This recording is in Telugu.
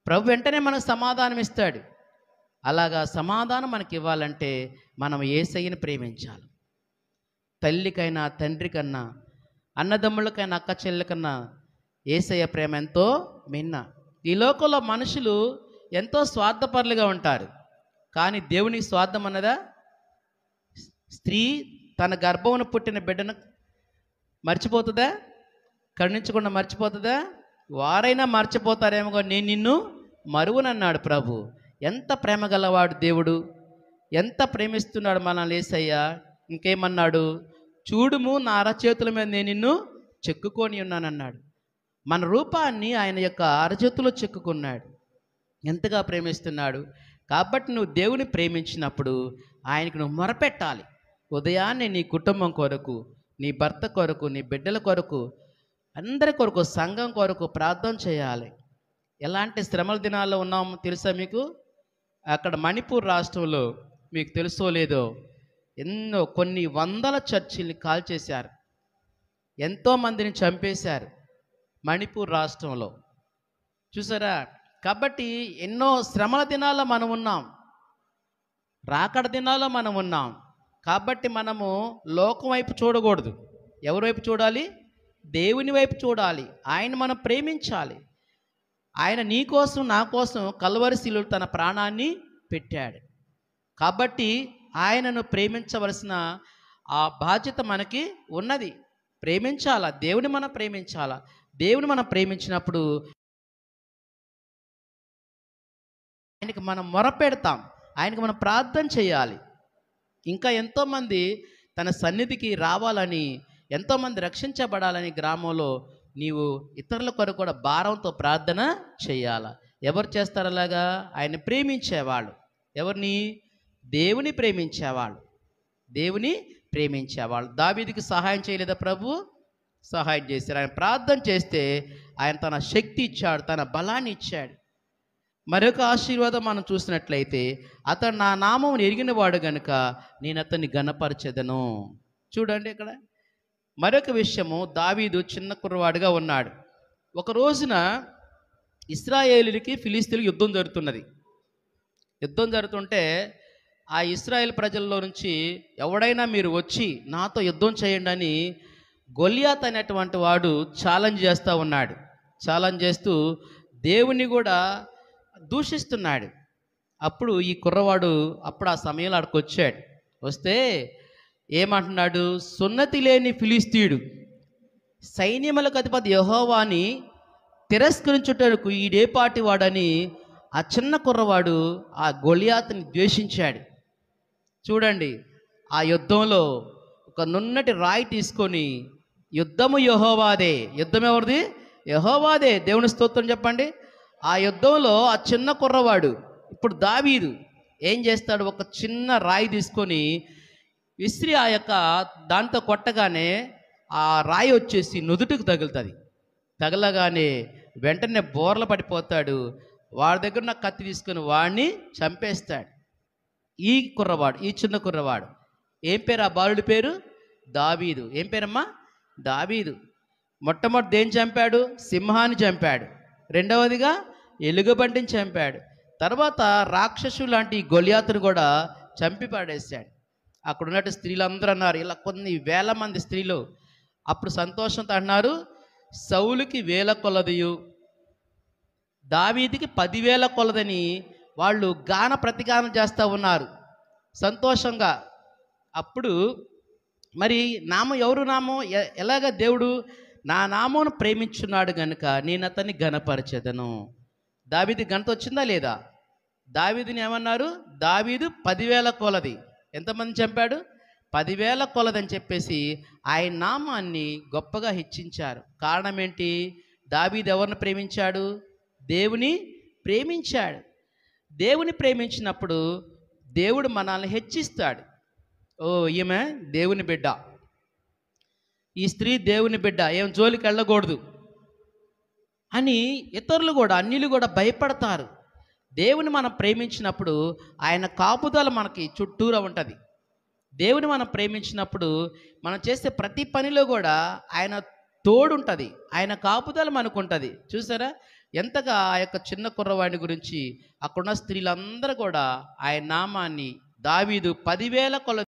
ప్రభు వెంటనే మనకు సమాధానం ఇస్తాడు. అలాగా సమాధానం మనకి ఇవ్వాలంటే మనం యేసయ్యని ప్రేమించాలి. తల్లికైనా తండ్రికన్నా అన్నదమ్ములకైనా అక్క చెల్లెలకన్నా యేసయ్య ప్రేమ ఎంతో మిన్న. ఈ లోకంలో మనుషులు ఎంతో స్వార్థపరులుగా ఉంటారు, కానీ దేవునికి స్వార్థం అన్నదా? స్త్రీ తన గర్భమును పుట్టిన బిడ్డను మర్చిపోతుందా? కరుణించకుండా మర్చిపోతుందా? వారైనా మర్చిపోతారేమో, నేను నిన్ను మరువనన్నాడు ప్రభు. ఎంత ప్రేమ గలవాడు దేవుడు, ఎంత ప్రేమిస్తున్నాడు మనల్ని యేసయ్య. ఇంకేమన్నాడు? చూడుము నా అరచేతుల మీద నేను నిన్ను చెక్కుకొని ఉన్నానన్నాడు. మన రూపాన్ని ఆయన యొక్క అరచేతిలో చెక్కుకున్నాడు. ఎంతగా ప్రేమిస్తున్నాడు. కాబట్టి నువ్వు దేవుని ప్రేమించినప్పుడు ఆయనకు నువ్వు మొరపెట్టాలి. ఉదయాన్నే నీ కుటుంబం కొరకు, నీ భర్త కొరకు, నీ బిడ్డల కొరకు, అందరి కొరకు, సంఘం కొరకు ప్రార్థన చేయాలి. ఎలాంటి శ్రమల దినాల్లో ఉన్నామో తెలుసా మీకు? అక్కడ మణిపూర్ రాష్ట్రంలో మీకు తెలుసో లేదో కొన్ని వందల చర్చిల్ని కాల్చేశారు, ఎంతోమందిని చంపేశారు మణిపూర్ రాష్ట్రంలో. చూసారా? కాబట్టి ఎన్నో శ్రమల దినాల్లో మనం ఉన్నాం, రాకడ దినాల్లో మనం ఉన్నాం. కాబట్టి మనము లోకం వైపు చూడకూడదు. ఎవరి వైపు చూడాలి? దేవుని వైపు చూడాలి. ఆయన మనం ప్రేమించాలి. ఆయన నీ కోసం నా కోసం కల్వరి శిలువలో తన ప్రాణాన్ని పెట్టాడు. కాబట్టి ఆయనను ప్రేమించవలసిన ఆ బాధ్యత మనకి ఉన్నది. ప్రేమించాలా, దేవుని మనం ప్రేమించాలా. దేవుని మనం ప్రేమించినప్పుడు ఆయనకి మనం మొరపెడతాం, ఆయనకి మనం ప్రార్థన చేయాలి. ఇంకా ఎంతోమంది తన సన్నిధికి రావాలని, ఎంతోమంది రక్షించబడాలని గ్రామంలో నీవు ఇతరుల కొరకు కూడా భారంతో ప్రార్థన చేయాలి. ఎవరు చేస్తారు అలాగా? ఆయన ప్రేమించేవాళ్ళు. ఎవరిని? దేవుని ప్రేమించేవాళ్ళు. దేవుని ప్రేమించేవాళ్ళు. దావీదుకి సహాయం చేయలేదా ప్రభు? సహాయం చేశారు. ఆయన ప్రార్థన చేస్తే ఆయన తన శక్తి ఇచ్చాడు, తన బలాన్ని ఇచ్చాడు. మరొక ఆశీర్వాదం మనం చూసినట్లయితే, అతడు నా నామం ఎరిగిన వాడు గనుక నేను అతన్ని ఘనపరచెదను. చూడండి ఇక్కడ మరొక విషయము, దావీదు చిన్న కుర్రవాడుగా ఉన్నాడు. ఒక రోజున ఇశ్రాయేలుకి ఫిలిస్తీన్లకు యుద్ధం జరుగుతున్నది. యుద్ధం జరుగుతుంటే ఆ ఇశ్రాయేల్ ప్రజల్లో నుంచి ఎవడైనా మీరు వచ్చి నాతో యుద్ధం చేయండి అని గొలియాత్ అనేటువంటి వాడు ఛాలెంజ్ చేస్తూ ఉన్నాడు. ఛాలెంజ్ చేస్తూ దేవుని కూడా దూషిస్తున్నాడు. అప్పుడు ఈ కుర్రవాడు ఆ సమయంలో అక్కడికి వచ్చాడు. వస్తే ఏమంటున్నాడు? సున్నతి లేని ఫిలిస్తీయుడు సైన్యములకు అధిపతి యెహోవాని తిరస్కరించుటకు ఈడేపాటి వాడని ఆ చిన్న కుర్రవాడు ఆ గొలియాతుని ద్వేషించాడు. చూడండి, ఆ యుద్ధంలో ఒక నున్నటి రాయి తీసుకొని, యుద్ధము యెహోవాదే. యుద్ధం ఎవరిది? యెహోవాదే. దేవుని స్తోత్రం చెప్పండి. ఆ యుద్ధంలో ఆ చిన్న కుర్రవాడు, ఇప్పుడు దావీదు ఏం చేస్తాడు? ఒక చిన్న రాయి తీసుకొని విసిరి ఆ యొక్క దాంతో కొట్టగానే ఆ రాయి వచ్చేసి నుదుటికి తగులుతుంది. తగలగానే వెంటనే బోర్ల పడిపోతాడు. వాడి దగ్గర ఉన్న కత్తి తీసుకొని వాడిని చంపేస్తాడు. ఈ కుర్రవాడు, ఈ చిన్న కుర్రవాడు. ఏం పేరు ఆ బాలుడి పేరు? దావీదు. ఏం పేరమ్మా? దావీదు. మొట్టమొదటి ఏం చంపాడు? సింహాన్ని చంపాడు. రెండవదిగా ఎలుగుబంటిని చంపాడు. తర్వాత రాక్షసు లాంటి గొలియాతును కూడా చంపి పడేశాడు. అక్కడ ఉన్నట్టు స్త్రీలందరూ అన్నారు, ఇలా కొన్ని వేల మంది స్త్రీలు అప్పుడు సంతోషంతో అన్నారు, సౌలుకి 1000 కొలదియు దావీదికి 10,000 కొలదని వాళ్ళు గాన ప్రతిగానం చేస్తూ ఉన్నారు సంతోషంగా. అప్పుడు మరి నామం ఎవరు నామం? ఎలాగ దేవుడు నా నామమును ప్రేమించున్నాడు గనుక నేను అతన్ని ఘనపరచెదను. దావీదు ఘనత వచ్చిందా లేదా? దావీదుని ఏమన్నారు? దావీదు 10,000 కొలది. ఎంతమంది చంపాడు? 10,000 కొలదని చెప్పేసి ఆయన నామాన్ని గొప్పగా హెచ్చించారు. కారణం ఏంటి? దావీదు ఎవరిని ప్రేమించాడు? దేవుని ప్రేమించాడు. దేవుని ప్రేమించినప్పుడు దేవుడు మనల్ని హెచ్చిస్తాడు. ఓ, ఈమె దేవుని బిడ్డ, ఈ స్త్రీ దేవుని బిడ్డ, ఏం జోలికి వెళ్ళకూడదు అని ఇతరులు కూడా, అన్యులు కూడా భయపడతారు. దేవుని మనం ప్రేమించినప్పుడు ఆయన కాపుదల మనకి చుట్టూరా ఉంటుంది. దేవుని మనం ప్రేమించినప్పుడు మనం చేసే ప్రతి పనిలో కూడా ఆయన తోడుంటుంది, ఆయన కాపుదల మనకు ఉంటుంది. చూసారా? ఎంతగా ఆ యొక్క చిన్న కుర్రవాడిని గురించి అక్కడున్న స్త్రీలందరూ కూడా ఆయన నామాన్ని దావీదు 10,000 కొలది